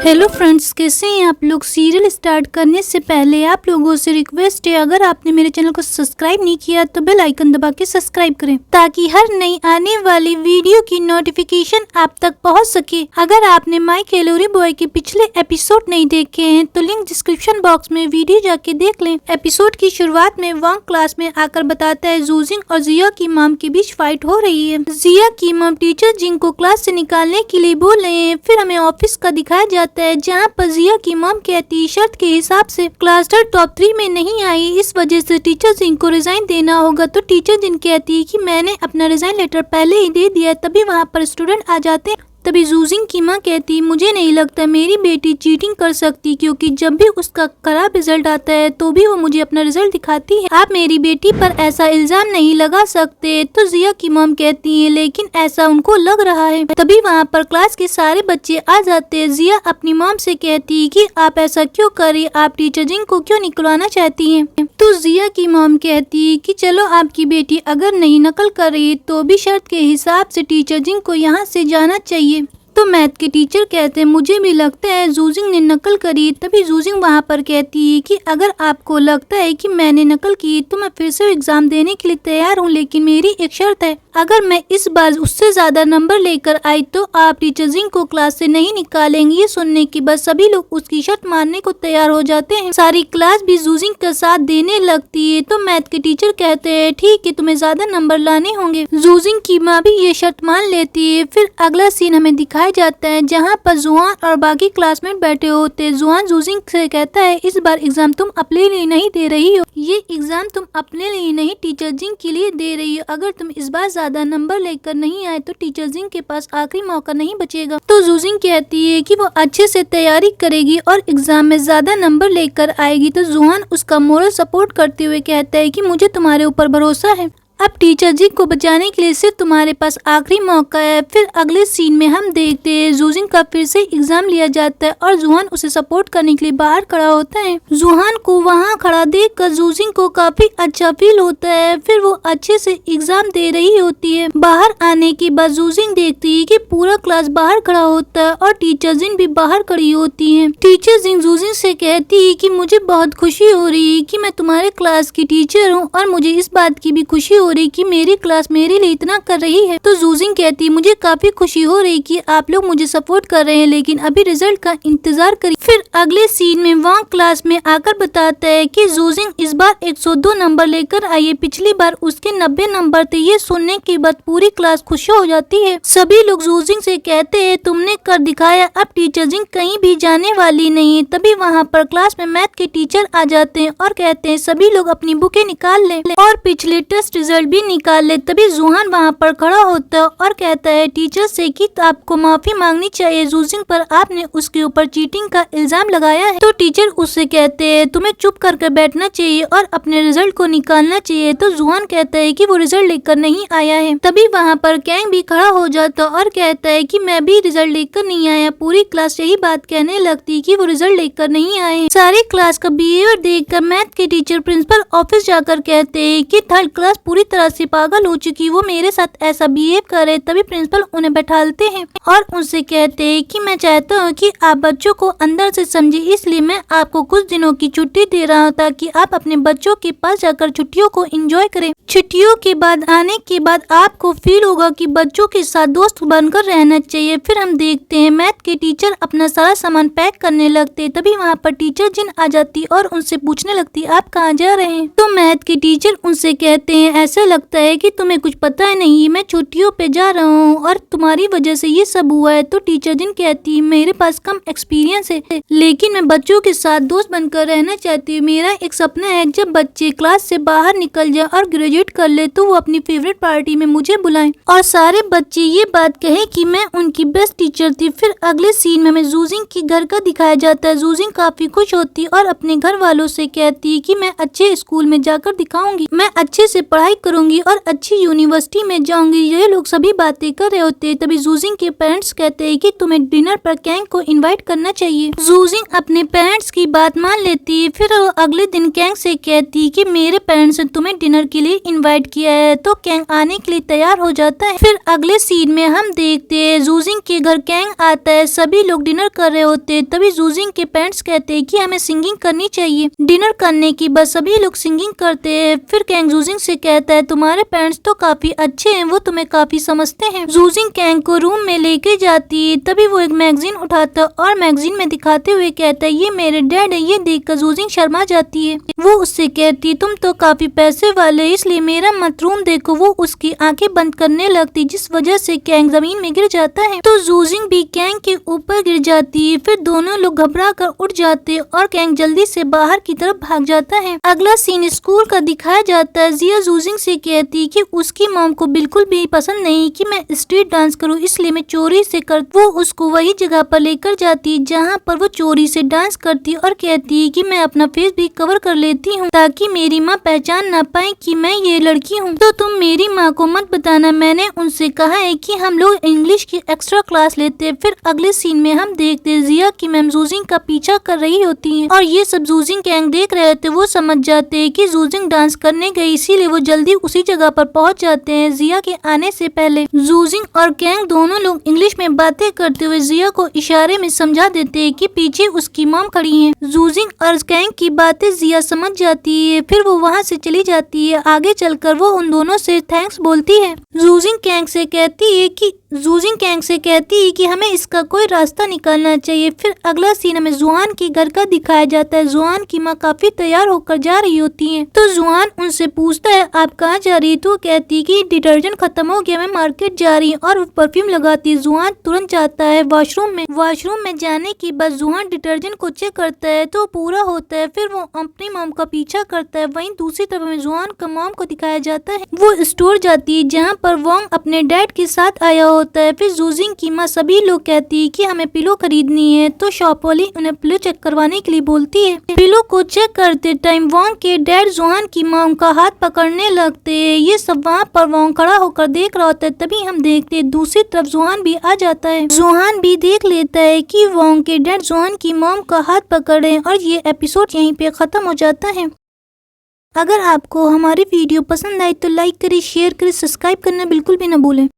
Hello friends, कैसे हैं आप लोग। सीरियल स्टार्ट करने से पहले आप लोगों से रिक्वेस्ट है, अगर आपने मेरे चैनल को सब्सक्राइब नहीं किया तो बेल आइकन दबा के सब्सक्राइब करें ताकि हर नई आने वाली वीडियो की नोटिफिकेशन आप तक पहुंच सके। अगर आपने माय कैलोरी बॉय के पिछले एपिसोड नहीं देखे हैं तो लिंक डिस्क्रिप्शन बॉक्स में वीडियो जाके देख लें। एपिसोड की शुरुआत में वांग क्लास में आकर बताता है जूजिंग और जिया की मॉम के बीच फाइट हो रही है। जिया की मॉम टीचर जिंग को क्लास से निकालने के लिए बोल रहे हैं। फिर हमें ऑफिस का दिखाया जाता है जहाँ पर जिया की मॉम कहती शर्त के हिसाब से क्लस्टर टॉप 3 में नहीं आई, इस वजह से टीचर जिंग को रिजाइन देना होगा। तो टीचर जिंग कहती है कि मैंने अपना रिजाइन लेटर पहले ही दे दिया। तभी वहाँ पर स्टूडेंट आ जाते हैं। तभी जूजिंग की माँ कहती मुझे नहीं लगता मेरी बेटी चीटिंग कर सकती, क्योंकि जब भी उसका खराब रिजल्ट आता है तो भी वो मुझे अपना रिजल्ट दिखाती है। आप मेरी बेटी पर ऐसा इल्जाम नहीं लगा सकते। तो जिया की मॉम कहती है लेकिन ऐसा उनको लग रहा है। तभी वहाँ पर क्लास के सारे बच्चे आ जाते हैं। जिया अपनी मॉम से कहती है कि आप ऐसा क्यों करें, आप टीचर जिंग को क्यों निकलवाना चाहती है। तो जिया की मॉम कहती है कि चलो आपकी बेटी अगर नहीं नकल कर रही तो भी शर्त के हिसाब से टीचर जिंग को यहाँ से जाना चाहिए। तो मैथ के टीचर कहते हैं मुझे भी लगता है जूजिंग ने नकल करी। तभी जूजिंग वहाँ पर कहती है कि अगर आपको लगता है कि मैंने नकल की तो मैं फिर से एग्जाम देने के लिए तैयार हूँ, लेकिन मेरी एक शर्त है, अगर मैं इस बार उससे ज्यादा नंबर लेकर आई तो आप टीचर जिंग को क्लास से नहीं निकालेंगे। ये सुनने के बाद सभी लोग उसकी शर्त मानने को तैयार हो जाते हैं। सारी क्लास भी जूजिंग का साथ देने लगती है। तो मैथ के टीचर कहते हैं ठीक है, तुम्हें ज्यादा नंबर लाने होंगे। जूजिंग की माँ भी ये शर्त मान लेती है। फिर अगला सीन हमें दिखाया जाता है जहाँ पर जुआन और बाकी क्लासमेट बैठे होते हैं। जुआन जूजिंग से कहता है इस बार एग्जाम तुम अपने लिए नहीं दे रही हो, ये एग्जाम तुम अपने लिए नहीं टीचर जिंग के लिए दे रही हो। अगर तुम इस बार ज्यादा नंबर लेकर नहीं आए तो टीचर जिंग के पास आखिरी मौका नहीं बचेगा। तो जूजिंग कहती है कि वो अच्छे से तैयारी करेगी और एग्जाम में ज्यादा नंबर लेकर आएगी। तो जुआन उसका मोरल सपोर्ट करते हुए कहता है कि मुझे तुम्हारे ऊपर भरोसा है, अब टीचर जिंग को बचाने के लिए सिर्फ तुम्हारे पास आखिरी मौका है। फिर अगले सीन में हम देखते हैं जूजिंग का फिर से एग्जाम लिया जाता है और जुहान उसे सपोर्ट करने के लिए बाहर खड़ा होता है। जुहान को वहां खड़ा देखकर जूजिंग को काफी अच्छा फील होता है। फिर वो अच्छे से एग्जाम दे रही होती है। बाहर आने के बाद जूजिंग देखती है कि पूरा क्लास बाहर खड़ा होता है और टीचर जिंग भी बाहर खड़ी होती है। टीचर जिंग जूजिंग से कहती है कि मुझे बहुत खुशी हो रही है कि मैं तुम्हारे क्लास की टीचर हूँ और मुझे इस बात की भी खुशी हो रही कि मेरी क्लास मेरे लिए इतना कर रही है। तो जूजिंग कहती है मुझे काफी खुशी हो रही कि आप लोग मुझे सपोर्ट कर रहे हैं, लेकिन अभी रिजल्ट का इंतजार करिए। फिर अगले सीन में वांग क्लास में आकर बताता है कि जूजिंग इस बार 102 नंबर लेकर आई है, पिछली बार उसके 90 नंबर थे। ये सुनने के बाद पूरी क्लास खुश हो जाती है। सभी लोग जूजिंग से कहते हैं तुमने कर दिखाया, अब टीचर जिंग कहीं भी जाने वाली नहीं है। तभी वहाँ पर क्लास में मैथ के टीचर आ जाते हैं और कहते हैं सभी लोग अपनी बुकें निकाल लें और पिछले टेस्ट रिजल्ट भी निकाल ले। तभी जुहान वहाँ पर खड़ा होता है और कहता है टीचर से कि आपको माफी मांगनी चाहिए जूजिंग पर, आपने उसके ऊपर चीटिंग का इल्जाम लगाया है। तो टीचर उससे कहते हैं तुम्हें चुप करके बैठना चाहिए और अपने रिजल्ट को निकालना चाहिए। तो जुहान कहता है कि वो रिजल्ट लेकर नहीं आया है। तभी वहाँ पर कैंग भी खड़ा हो जाता और कहता है कि मैं भी रिजल्ट लेकर नहीं आया। पूरी क्लास यही बात कहने लगती कि वो रिजल्ट लेकर नहीं आए। सारी क्लास का बिहेवियर देखकर मैथ के टीचर प्रिंसिपल ऑफिस जाकर कहते हैं कि थर्ड क्लास पूरी तरह से पागल हो चुकी, वो मेरे साथ ऐसा बिहेव करे। तभी प्रिंसिपल उन्हें बैठालते हैं और उनसे कहते हैं कि मैं चाहता हूँ कि आप बच्चों को अंदर से समझे, इसलिए मैं आपको कुछ दिनों की छुट्टी दे रहा हूँ ताकि आप अपने बच्चों के पास जाकर छुट्टियों को एंजॉय करें। छुट्टियों के बाद आने के बाद आपको फील होगा कि बच्चों के साथ दोस्त बनकर रहना चाहिए। फिर हम देखते हैं मैथ के टीचर अपना सारा सामान पैक करने लगते। तभी वहाँ पर टीचर जिन आ जाती और उनसे पूछने लगती आप कहाँ जा रहे हैं। तो मैथ के टीचर उनसे कहते हैं ऐसा लगता है कि तुम्हें कुछ पता है नहीं, मैं छुट्टियों पे जा रहा हूँ और तुम्हारी वजह से ये सब हुआ है। तो टीचर जिन कहती है मेरे पास कम एक्सपीरियंस है, लेकिन मैं बच्चों के साथ दोस्त बनकर रहना चाहती हूँ। मेरा एक सपना है जब बच्चे क्लास से बाहर निकल जाए और ग्रेजुएट कर ले तो वो अपनी फेवरेट पार्टी में मुझे बुलाएं और सारे बच्चे ये बात कहे कि मैं उनकी बेस्ट टीचर थी। फिर अगले सीन में हमें जूजिंग के घर का दिखाया जाता है। जूजिंग काफी खुश होती और अपने घर वालों से कहती है कि मैं अच्छे स्कूल में जाकर दिखाऊंगी, मैं अच्छे से पढ़ाई करूंगी और अच्छी यूनिवर्सिटी में जाऊंगी। ये लोग सभी बातें कर रहे होते तभी जूजिंग के पेरेंट्स कहते हैं कि तुम्हें डिनर पर कैंग को इनवाइट करना चाहिए। जूजिंग अपने पेरेंट्स की बात मान लेती है। फिर वो अगले दिन कैंग से कहती है कि मेरे पेरेंट्स ने तुम्हें डिनर के लिए इनवाइट किया है। तो कैंग आने के लिए तैयार हो जाता है। फिर अगले सीन में हम देखते हैं जूजिंग के घर कैंग आता है। सभी लोग डिनर कर रहे होते हैं तभी जूजिंग के पेरेंट्स कहते हैं कि हमें सिंगिंग करनी चाहिए। डिनर करने की बाद सभी लोग सिंगिंग करते हैं। फिर कैंग जूजिंग से कहता है तुम्हारे पेरेंट्स तो काफी अच्छे हैं, वो तुम्हें काफी समझते हैं। जूजिंग कैंग को रूम में लेके जाती है तभी वो एक मैगजीन उठाता और मैगजीन में दिखाते हुए कहता है ये मेरे डैड है। ये देखकर जूजिंग शर्मा जाती है। वो उससे कहती तुम तो काफी पैसे वाले इसलिए मेरा मत रूम देखो। वो उसकी आंखें बंद करने लगती जिस वजह से कैंग जमीन में गिर जाता है। तो जूजिंग भी कैंग के ऊपर गिर जाती है। फिर दोनों लोग घबरा कर उठ जाते और कैंग जल्दी से बाहर की तरफ भाग जाता है। अगला सीन स्कूल का दिखाया जाता है। जिया जूजिंग से कहती कि उसकी मॉम को बिल्कुल भी पसंद नहीं कि मैं स्ट्रीट डांस करूं, इसलिए मैं चोरी से कर वो उसको वही जगह पर लेकर जाती जहां पर वो चोरी से डांस करती और कहती कि मैं अपना फेस भी कवर कर लेती हूं ताकि मेरी माँ पहचान ना पाए कि मैं ये लड़की हूँ। तो तुम मेरी माँ को मत बताना, मैंने उनसे कहा है कि हम लोग इंग्लिश की एक्स्ट्रा क्लास लेते हैं। फिर अगले सीन में हम देखते हैं जिया की मैम जूजिंग का पीछा कर रही होती है और ये सब जूजिंग कैंग देख रहे थे। वो समझ जाते हैं कि जूजिंग डांस करने गई, इसीलिए वो जल्दी उसी जगह पर पहुंच जाते हैं जिया के आने से पहले। जूजिंग और कैंग दोनों लोग इंग्लिश में बातें करते हुए जिया को इशारे में समझा देते हैं कि पीछे उसकी मॉम खड़ी है। जूजिंग और कैंग की बातें जिया समझ जाती है। फिर वो वहाँ से चली जाती है। आगे चलकर वो उन दोनों से थैंक्स बोलती है। जूजिंग कैंग से कहती है कि हमें इसका कोई रास्ता निकालना चाहिए। फिर अगला सीन हमें जुआन के घर का दिखाया जाता है। जुआन की माँ काफी तैयार होकर जा रही होती है। तो जुआन उनसे पूछता है आप कहाँ जा रही है? तो कहती है कि डिटर्जेंट खत्म हो गया, मैं मार्केट जा रही हूँ और वो परफ्यूम लगाती है। जुआन तुरंत जाता है वॉशरूम में जाने के बाद जुआन डिटर्जेंट को चेक करता है तो पूरा होता है। फिर वो अपनी मॉम का पीछा करता है। वहीं दूसरी तरफ में जुआन का मॉम को दिखाया जाता है। वो स्टोर जाती है जहाँ पर वोंग अपने डैड के साथ आया होता है। फिर जूजिंग की माँ सभी लोग कहती है कि हमें पिलो खरीदनी है। तो शॉप वाली उन्हें पिलो चेक करवाने के लिए बोलती है। पिलो को चेक करते टाइम वोंग के डैड जुआन की मॉम का हाथ पकड़ने लगते हैं। ये सब वहाँ पर वोंग खड़ा होकर देख रहा होता है। तभी हम देखते हैं दूसरी तरफ जुआन भी आ जाता है। जुआन भी देख लेता है कि वोंग के डैड जुआन की मॉम का हाथ पकड़े और ये एपिसोड यहीं पे खत्म हो जाता है। अगर आपको हमारी वीडियो पसंद आई तो लाइक करें, शेयर करें, सब्सक्राइब करना बिल्कुल भी न भूलें।